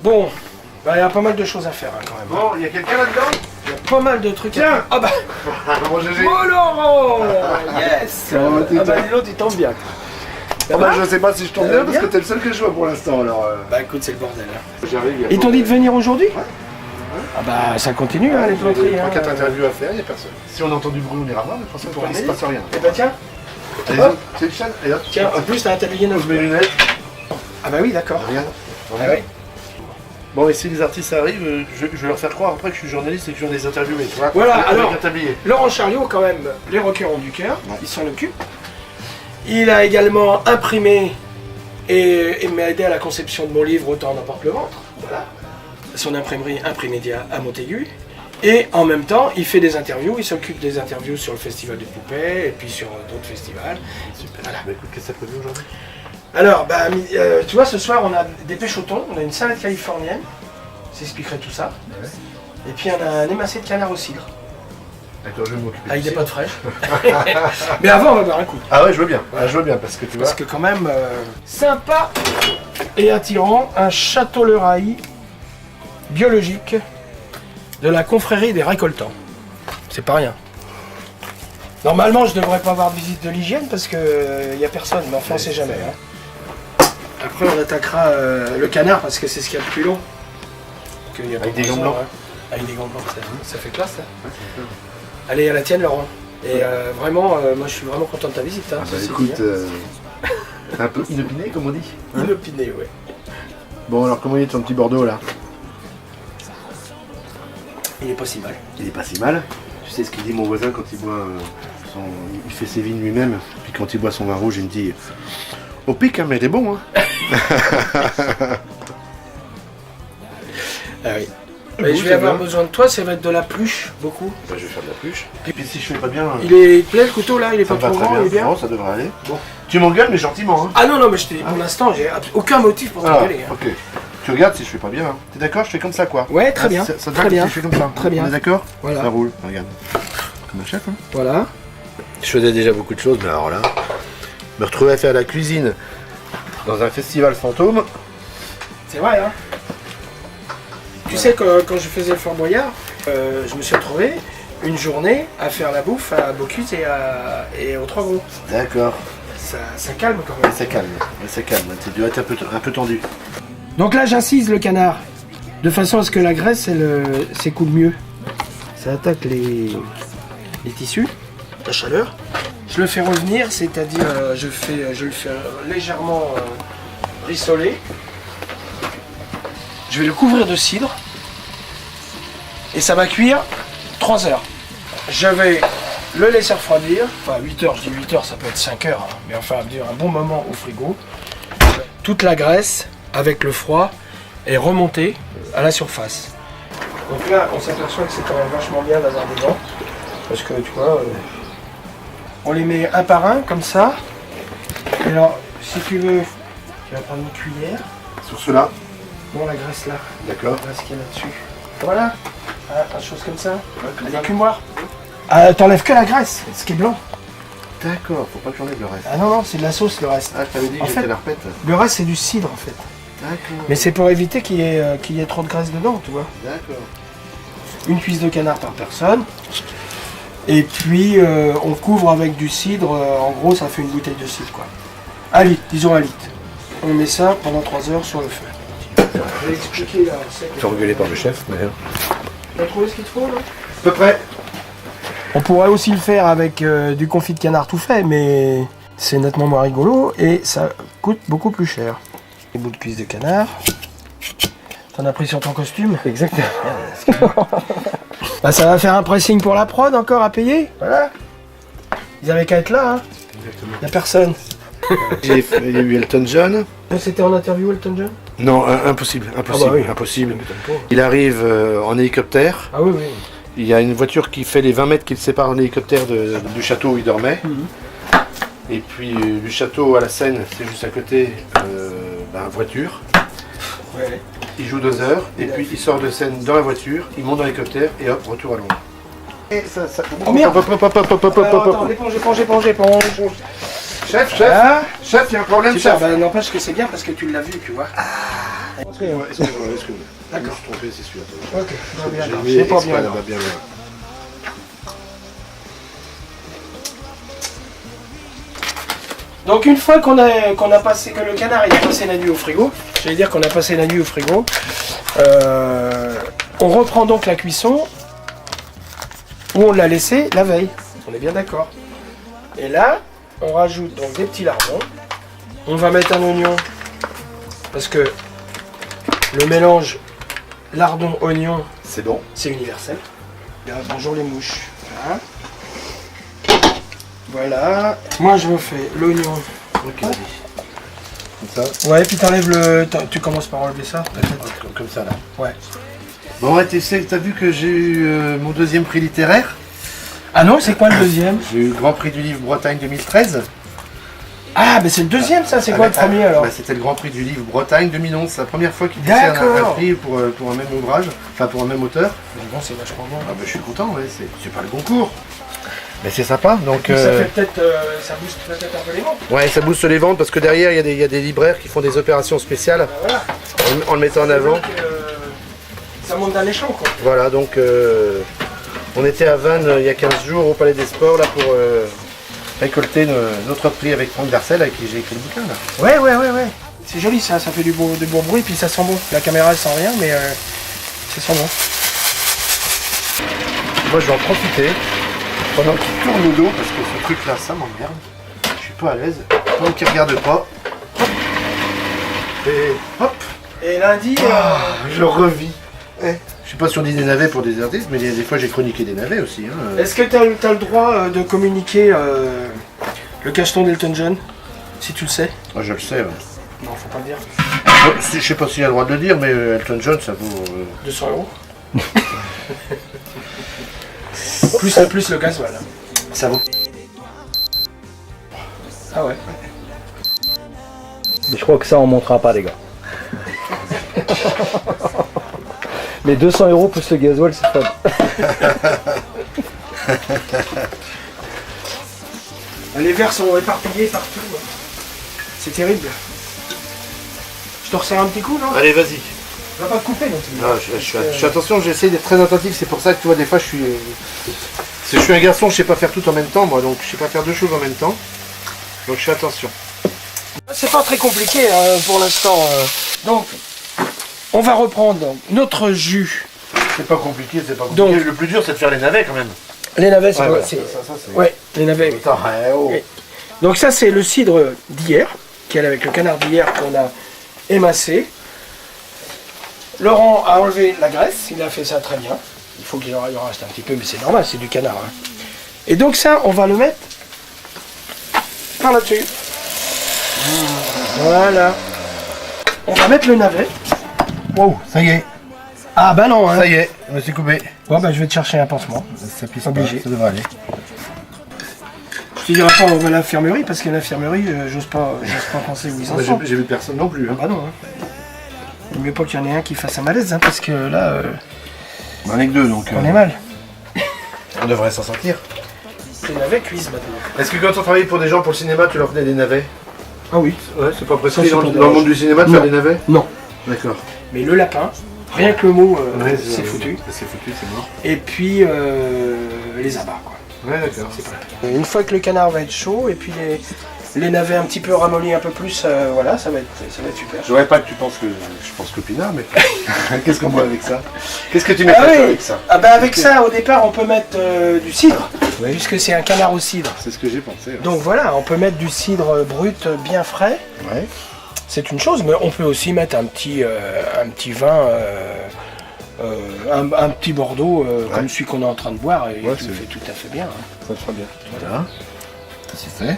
Bon, bah, il y a pas mal de choses à faire hein, quand même. Bon, il y a quelqu'un là-dedans? Il y a pas mal de trucs Tiens. à faire. Ah bah Bon, GG. oh Laurent. Yes. Ah bah l'autre il tombe bien. Ça va Je sais pas si je tombe bien parce que t'es le seul que je vois pour l'instant alors. Bah écoute, c'est le bordel. Hein. J'arrive. Ils t'ont dit de venir aujourd'hui? Ah bah ça continue hein, les plomberies. 3-4 interviews à faire, il n'y a personne. Si on entend du bruit, on ira voir, mais pour l'instant, il ne se passe rien. Eh bah tiens. Allez, Hop. c'est le chat, et hop. Tiens, en plus t'as un tablier neuf. Pose mes lunettes. Ah bah oui d'accord. Regarde. Ah ouais. Bon, et si les artistes arrivent, je vais leur faire croire après que je suis journaliste et que je viens les interviewer, tu vois. Voilà, avec alors, un tablier. Laurent Charliot, quand même, les requérants du cœur, il s'en occupe. Il a également imprimé et m'a aidé à la conception de mon livre Autant n'emporte le ventre. Voilà. Son imprimerie Imprimédia à Montaigu. Et en même temps, il fait des interviews, il s'occupe des interviews sur le Festival des Poupées et puis sur d'autres festivals. Super. Voilà. Bah écoute, qu'est-ce que ça prévu aujourd'hui? Alors, bah, tu vois, ce soir, on a des pêches au thon, on a une salade californienne, j'expliquerai tout ça. Ouais. Et puis, on a un émincé de canard au cidre, D'accord, je vais m'occuper. avec des pâtes fraîches. Mais avant, on va boire un coup. Ah ouais, je veux bien. Ah, je veux bien parce que tu vois. Parce que quand même, sympa et attirant, un château Le Rail biologique de la confrérie des récoltants. C'est pas rien. Normalement, je devrais pas avoir de visite de l'hygiène parce que y a personne, mais enfin, on sait jamais. Hein. Après, on attaquera le canard parce que c'est ce qu'il y a de plus long. Y a Avec des gants blancs. Hein. Avec des gants blancs, ça fait classe. Ça. Allez, à la tienne, Laurent. Et vraiment, moi, je suis vraiment content de ta visite. Hein, Ah bah ceci écoute, dit, hein. un peu inopiné comme on dit. Hein. Inopiné, ouais. Bon alors comment il est ton petit Bordeaux là? Il est pas si mal. Il est pas si mal. Tu sais ce qu'il dit mon voisin quand il boit il fait ses vignes lui-même, puis quand il boit son vin rouge il me dit au pic hein, mais il est bon hein. Ah oui. Mais je vais avoir besoin de toi, ça va être de la pluche, beaucoup. Bah, je vais faire de la pluche. Et puis si je fais pas bien, Il te plaît le couteau là? Il est ça pas me va trop très grand, il est bien? Non, ça devrait aller. Bon. Tu m'engueules mais gentiment hein. Ah non, non, mais pour l'instant, j'ai aucun motif pour t'engueuler. Hein. Ok. Tu regardes si je fais pas bien. Hein. T'es d'accord? Je fais comme ça quoi. Ouais, très bien. Ça te Très va bien. si je fais comme ça. Très bien. On est d'accord? Voilà. Ça roule. Regarde. Comme un chef hein. Voilà. Je faisais déjà beaucoup de choses, mais alors là, me retrouver à faire la cuisine dans un festival fantôme. C'est vrai, hein. Tu sais que quand je faisais le Fort Boyard, je me suis retrouvé une journée à faire la bouffe à Bocuse et aux Trois Gros. D'accord. Ça calme quand même. Ça calme. Ça calme. Tu dois être un peu tendu. Donc là, j'incise le canard, de façon à ce que la graisse, elle s'écoule mieux. Ça attaque les tissus, la chaleur. Je le fais revenir, c'est-à-dire je le fais légèrement rissoler. Je vais le couvrir de cidre et ça va cuire 3 heures. Je vais le laisser refroidir, enfin 8 heures, je dis 8 heures, ça peut être 5 heures, hein, mais enfin dire un bon moment au frigo. Toute la graisse avec le froid est remontée à la surface. Donc là, on s'aperçoit que c'est quand même vachement bien d'avoir des gants, parce que tu vois, on les met un par un comme ça. Et alors, si tu veux, tu vas prendre une cuillère. Sur cela. Bon, la graisse là. D'accord. Voilà ce qu'il y a là-dessus. Voilà. Ah, une chose comme ça. Avec l'écumoire. Ah, t'enlèves que la graisse, ce qui est blanc. D'accord, faut pas que j'enlève le reste. Ah non, non, c'est de la sauce le reste. Ah, je t'avais dit que En j'étais fait, la repète. Le reste, c'est du cidre en fait. D'accord. Mais c'est pour éviter qu'il y ait trop de graisse dedans, tu vois. D'accord. Une cuisse de canard par personne. Et puis, on couvre avec du cidre. En gros, ça fait une bouteille de cidre, quoi. 1 litre, disons 1 litre. On met ça pendant 3 heures sur le feu. Je vais expliquer la recette. Tu es engueulé par le chef, mais... T'as trouvé ce qu'il te faut, là? À peu près. On pourrait aussi le faire avec du confit de canard tout fait, mais c'est nettement moins rigolo et ça coûte beaucoup plus cher. Des bouts de cuisse de canard. T'en as pris sur ton costume? Exactement. Bah, ça va faire un pressing pour la prod encore à payer. Voilà. Ils avaient qu'à être là, hein. Exactement. Y a personne. Il y a eu Elton John. C'était en interview, Elton John? Non, impossible, impossible, Ah bah oui. impossible. Il arrive en hélicoptère. Ah oui, oui. Il y a une voiture qui fait les 20 mètres qui le séparent en hélicoptère du château où il dormait. Et puis du château à la Seine, c'est juste à côté, voiture. Ouais. Il joue 2 heures, et puis il sort de Seine dans la voiture, il monte dans l'hélicoptère, et hop, retour à Londres. Et ça... Oh merde. Hop. Attends, éponge. Chef, Ah. chef, il y a un problème, Super, chef. bah, n'empêche que c'est bien parce que tu l'as vu, tu vois. Excuse-moi. D'accord. Je me suis trompé, c'est celui-là. Ok, va bien. J'ai alors. mis C'est pas exprès, bien. là, alors. va bien loin. Donc une fois qu'on a passé, que le canard il a passé la nuit au frigo, j'allais dire qu'on a passé la nuit au frigo, on reprend donc la cuisson où on l'a laissé la veille. On est bien d'accord. Et là, on rajoute donc des petits lardons. On va mettre un oignon parce que le mélange lardon-oignon, C'est bon. c'est universel. Bien, bonjour les mouches. Voilà. Voilà. Moi je refais l'oignon. Ok, vas-y. Comme ça. Ouais, puis t'enlèves le. Tu commences par enlever ça, peut-être. Comme ça, là. Ouais. Bon, ouais, t'as vu que j'ai eu mon deuxième prix littéraire. Ah non, c'est quoi le deuxième? J'ai eu le Grand Prix du Livre Bretagne 2013. Ah, mais c'est le deuxième ça, c'est quoi le premier alors? Bah, c'était le Grand Prix du Livre Bretagne 2011. C'est la première fois qu'il décerne un D'accord. prix pour un même ouvrage, enfin pour un même auteur. Mais bon, c'est vachement bon. Ah bah, je suis content, ouais, c'est pas le concours. Mais c'est sympa, donc... Ça fait peut-être. Ça booste peut-être un peu les ventes. Ouais, ça booste les ventes parce que derrière, il y a des libraires qui font des opérations spéciales Voilà. en le mettant en avant. Donc, ça monte d'un échelon quoi. Voilà, donc on était à Vannes il y a 15 jours au Palais des Sports là pour récolter notre prix avec Franck Darcel avec qui j'ai écrit le bouquin là. Ouais. C'est joli ça, ça fait du beau bruit, puis ça sent bon. La caméra elle sent rien, mais ça sent bon. Moi je vais en profiter pendant qu'il tourne le dos parce que ce truc là ça m'emmerde. Je suis pas à l'aise. Tant qu'il regarde pas. Hop. Et hop. Et lundi. Je revis. Je sais pas si on dit des navets pour des artistes, mais des fois j'ai chroniqué des navets aussi. Hein. Est-ce que t'as le droit de communiquer le cacheton d'Elton John? Si tu le sais. Ah, je le sais. Ouais. Non, faut pas le dire. Je sais pas s'il a le droit de le dire, mais Elton John ça vaut. 200 euros. plus le gasoil. Hein. Ça vaut. Ah ouais. Mais je crois que ça on montera pas les gars. Mais 200 euros plus le gasoil c'est fun. Les verres sont éparpillés partout. Ouais. C'est terrible. Je te resserre un petit coup, non? Allez, vas-y. On va pas te couper non plus. Non, je suis attention, j'essaie d'être très attentif, c'est pour ça que tu vois, des fois je suis un garçon, je sais pas faire tout en même temps, moi, donc je sais pas faire deux choses en même temps. Donc je fais attention. C'est pas très compliqué pour l'instant. Donc, on va reprendre notre jus. C'est pas compliqué, c'est pas compliqué. Donc- le plus dur, c'est de faire les navets quand même. Les navets, c'est Ouais, quoi? voilà, C'est- ça, c'est... Ouais, les navets. Oui. Putain, oh. Oui. Donc ça, c'est le cidre d'hier, qui est avec le canard d'hier qu'on a émassé. Laurent a enlevé la graisse, il a fait ça très bien. Il faut qu'il en reste un petit peu, mais c'est normal, c'est du canard. Hein. Et donc ça, on va le mettre par là-dessus. Voilà. On va mettre le navet. Wow, ça y est, Ah bah non, hein. ça y est, je me suis coupé. Bon bah je vais te chercher un pansement. Ça pisse Obligé. pas, ça devrait aller. Je te dirai pas on va à l'infirmerie, parce qu'à l'infirmerie, j'ose pas penser où ils en Moi, sont. j'ai vu personne non plus. Hein. Bah non, hein. Il vaut mieux pas qu'il y en ait un qui fasse un malaise, hein, parce que là, On est que deux, donc on est mal. on devrait s'en sortir. Les navets cuisent maintenant. Est-ce que quand on travaillait pour des gens pour le cinéma, tu leur donnais des navets? Ah oui. Ouais, c'est pas Ça, prescrit c'est dans, pas dans le monde du cinéma de Non. faire des navets? Non. D'accord. Mais le lapin, rien que le mot, Ouais, c'est foutu. C'est foutu, c'est mort. Et puis les abats, quoi. Ouais, d'accord. Une fois que le canard va être chaud, et puis les navets un petit peu ramollis un peu plus, voilà, ça va être super. Je voudrais pas que tu penses que je pense copinard, mais qu'est-ce qu'on boit avec ça? Qu'est-ce que tu mets Ah oui. avec ça? Ah bah avec ça, au départ, on peut mettre du cidre, Oui. puisque c'est un canard au cidre. C'est ce que j'ai pensé. Ouais. Donc voilà, on peut mettre du cidre brut bien frais. Ouais. C'est une chose, mais on peut aussi mettre un petit vin, un petit Bordeaux comme celui qu'on est en train de boire, et Ouais, tu le c'est- fais tout à fait bien. Hein. Ça sera bien. Voilà. C'est fait.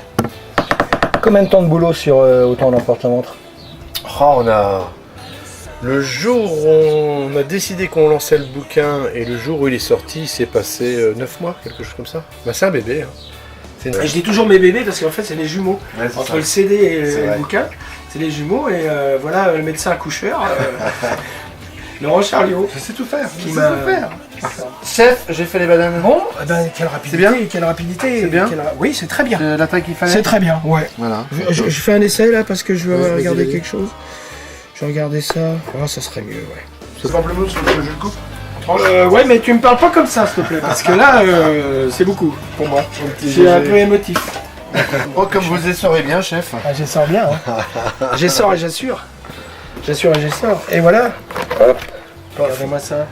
Combien de temps de boulot sur Autant l'emporte la montre? Oh, on a. Le jour où on a décidé qu'on lançait le bouquin et le jour où il est sorti, il s'est passé 9 mois, quelque chose comme ça. Bah, c'est un bébé. Hein. C'est une... Et je dis toujours mes bébés parce qu'en fait c'est les jumeaux. Ouais, c'est Entre ça. le CD et C'est le vrai. bouquin, c'est les jumeaux, et voilà le médecin accoucheur, Laurent Charliot. Je sais tout faire. Qui Je sais m'a- tout faire. Chef, j'ai fait les bananes. Bon, eh ben, quelle rapidité, C'est bien quelle rapidité. C'est bien Oui, c'est très bien. La taille qu'il fallait. C'est très bien, ouais. Voilà. Je fais un essai là parce que je veux Ouais, regarder vas-y. quelque chose. Je vais regarder ça. Oh, ça serait mieux, ouais. C'est pamplemousse, faut que je le coupe. Ouais, mais tu me parles pas comme ça, s'il te plaît, parce que là, c'est beaucoup pour moi. C'est un peu émotif. Oh, comme vous essorez bien, chef. Ah, j'essore bien, hein. J'essore et j'assure. J'assure et j'essore. Et voilà. Hop. Regardez-moi ça.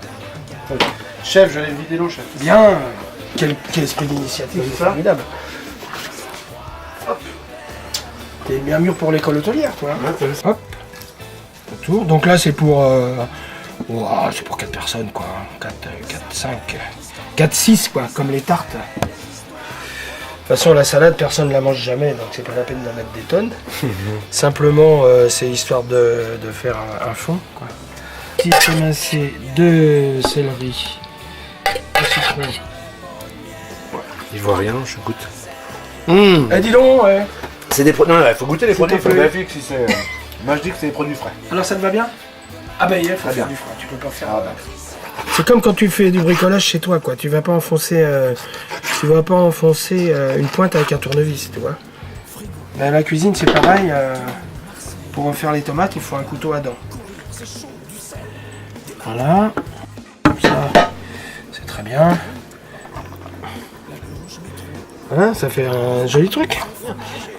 Chef, je vais vider l'eau, chef. Bien. Quel esprit d'initiative, c'est formidable. Hop. T'es bien mûr pour l'école hôtelière, toi. Hein. Ouais, t'as vu ça. Hop. Autour. Donc là, c'est pour... ouah, c'est pour 4 personnes, quoi. 4, 5... 4, 6, quoi, comme les tartes. De toute façon, la salade, personne ne la mange jamais, donc c'est pas la peine d'en mettre des tonnes. Simplement, c'est histoire de faire un fond, quoi. Petit émincé de céleri, de citron. Il voit rien, je goûte. Eh, dis donc, ouais. C'est des produits. Non, il faut goûter les produits. Il faut fait. vérifier que si c'est. Moi, je dis que c'est des produits frais. Alors, ça te va bien? Ah bah, il faut Très faire bien. du froid, tu peux pas faire... C'est comme quand tu fais du bricolage chez toi, quoi. Tu vas pas enfoncer, une pointe avec un tournevis, tu vois. Mais à la cuisine, c'est pareil. Pour refaire les tomates, il faut un couteau à dents. Voilà. Comme ça, c'est très bien. Voilà, ça fait un joli truc.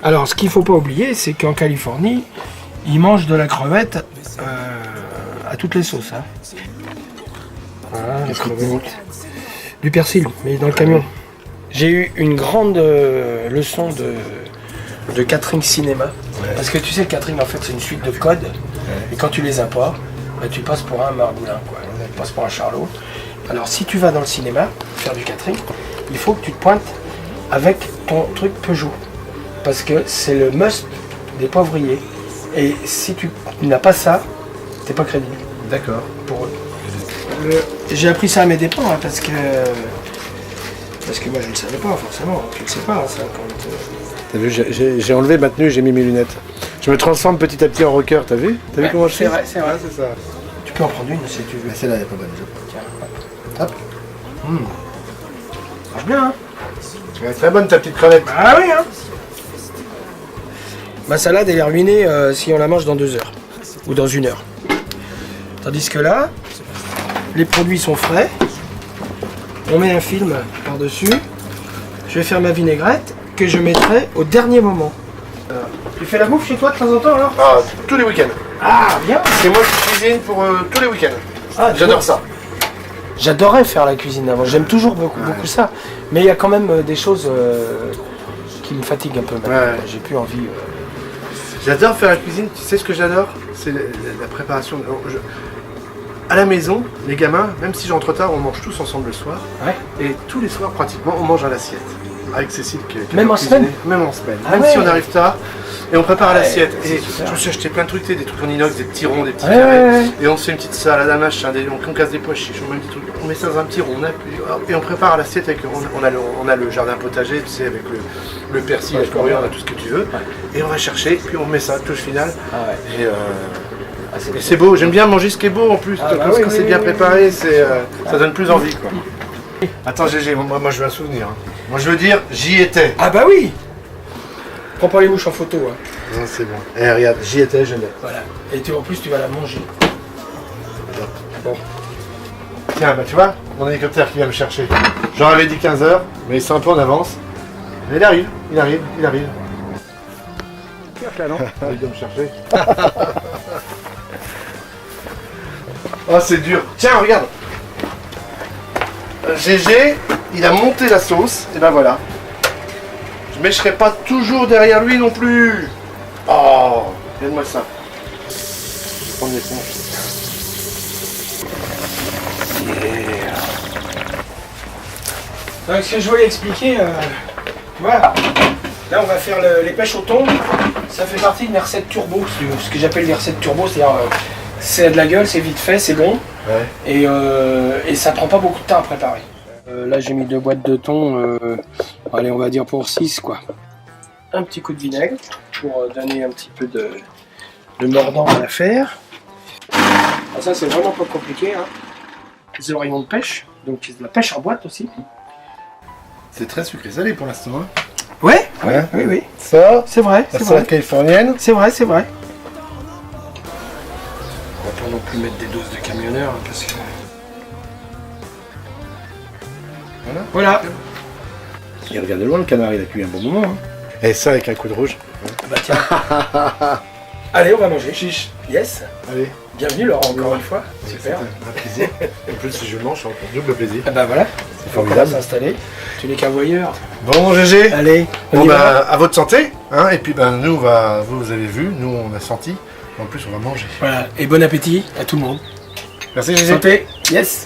Alors, ce qu'il faut pas oublier, c'est qu'en Californie, ils mangent de la crevette à toutes les sauces. Hein. Voilà, la crevette. Du persil, mais dans le camion. J'ai eu une grande leçon de catering cinéma. Parce que tu sais, le catering, en fait, c'est une suite de codes. Et quand tu les as pas, bah, tu passes pour un margoulin, quoi. Tu passes pour un charlot. Alors, si tu vas dans le cinéma faire du catering, il faut que tu te pointes avec ton truc Peugeot. Parce que c'est le must des poivriers. Et si tu n'as pas ça, t'es pas crédible. D'accord. Pour eux. J'ai appris ça à mes dépens, hein, parce que moi je ne savais pas forcément. Tu ne sais pas, ça, quand... T'as vu, j'ai enlevé ma tenue, j'ai mis mes lunettes. Je me transforme petit à petit en rocker, t'as vu? T'as vu comment je fais? C'est vrai. C'est ça. Tu peux en prendre une si tu veux. Celle-là, elle est pas bonne. Tiens, hop. Ça marche bien, hein? Elle est très bonne ta petite crevette. Ah oui, hein? Ma salade, elle est ruinée si on la mange dans 2 heures. Ou dans 1 heure. Tandis que là, les produits sont frais. On met un film par-dessus. Je vais faire ma vinaigrette que je mettrai au dernier moment. Tu fais la bouffe chez toi de temps en temps alors? Ah, tous les week-ends. Ah, bien! C'est moi qui cuisine pour tous les week-ends. Ah, J'adore ça. J'adorais faire la cuisine avant, j'aime toujours beaucoup ça. Mais il y a quand même des choses qui me fatiguent un peu maintenant. Ouais. J'ai plus envie. J'adore faire la cuisine, tu sais ce que j'adore? C'est la préparation. À la maison, les gamins, même si je rentre tard, on mange tous ensemble le soir. Ouais. Et tous les soirs, pratiquement, on mange à l'assiette. Avec Cécile qui Même en semaine? Même en semaine. Ah même ouais. si on arrive tard, et on prépare à l'assiette. c'est Et super. je me suis acheté plein de trucs, tu sais, des trucs en inox, des petits ronds, des petits Ouais, carrés. ouais. Et on se fait une petite salade à machin, on casse des pois chiches, on met un petit truc, on met ça dans un petit rond, et on prépare à l'assiette avec, on a le jardin potager, tu sais, avec le persil, la coriandre, tout ce que tu veux. Et on va chercher, puis on met ça, touche finale. Ah ouais. Et c'est beau, j'aime bien manger ce qui est beau en plus, Ah, bah parce oui, que oui, c'est bien oui, préparé, ça donne plus envie quoi. Attends Gégé, moi je veux un souvenir. Hein. Moi je veux dire, j'y étais. Ah bah oui! Prends pas les mouches en photo. Hein. Non c'est bon. Eh regarde, j'y étais, je l'ai. Voilà. Et en plus tu vas la manger. Bon. Tiens, bah tu vois, mon hélicoptère qui vient me chercher. J'en avais dit 15h, mais c'est un peu en avance. Mais il arrive. Là, non? Il vient me chercher. Oh c'est dur. Tiens, regarde. Gégé, il a monté la sauce, et ben voilà. Mais je serai pas toujours derrière lui non plus. Oh, regarde-moi ça. Je vais prendre l'éponge. Donc ce que je voulais expliquer, tu vois, là on va faire les pêches au thon. Ça fait partie de mes recettes turbo, ce que j'appelle les recettes turbo, c'est-à-dire c'est de la gueule, c'est vite fait, c'est bon. Ouais. Et ça prend pas beaucoup de temps à préparer. Là j'ai mis 2 boîtes de thon, allez on va dire pour 6 quoi. Un petit coup de vinaigre pour donner un petit peu de mordant à l'affaire. Ça c'est vraiment pas compliqué. Hein. Des oreillons de pêche, donc c'est de la pêche en boîte aussi. C'est très sucré salé pour l'instant. Hein. Ouais, Ouais. oui. Ça, C'est vrai, la c'est salade vrai. californienne. C'est vrai, c'est vrai. plus mettre des doses de camionneur hein, parce que. Voilà. Il regarde de loin le canard, il a cuit un bon moment. Hein. Et ça avec un coup de rouge. Bah tiens. Allez, on va manger. Chiche. Yes. Allez. Bienvenue Laurent encore une fois. Super. Un plaisir. En plus, si je mange, c'est encore double plaisir. Ah bah voilà. C'est On commence formidable. à s'installer. Tu n'es qu'un voyeur. Bon, GG. Allez. On Bon, y bah, va. à votre santé. Hein, et puis, ben, nous, vous avez vu, nous, on a senti. En plus, on va manger. Voilà. Et bon appétit à tout le monde. Merci, GG. Santé. Yes.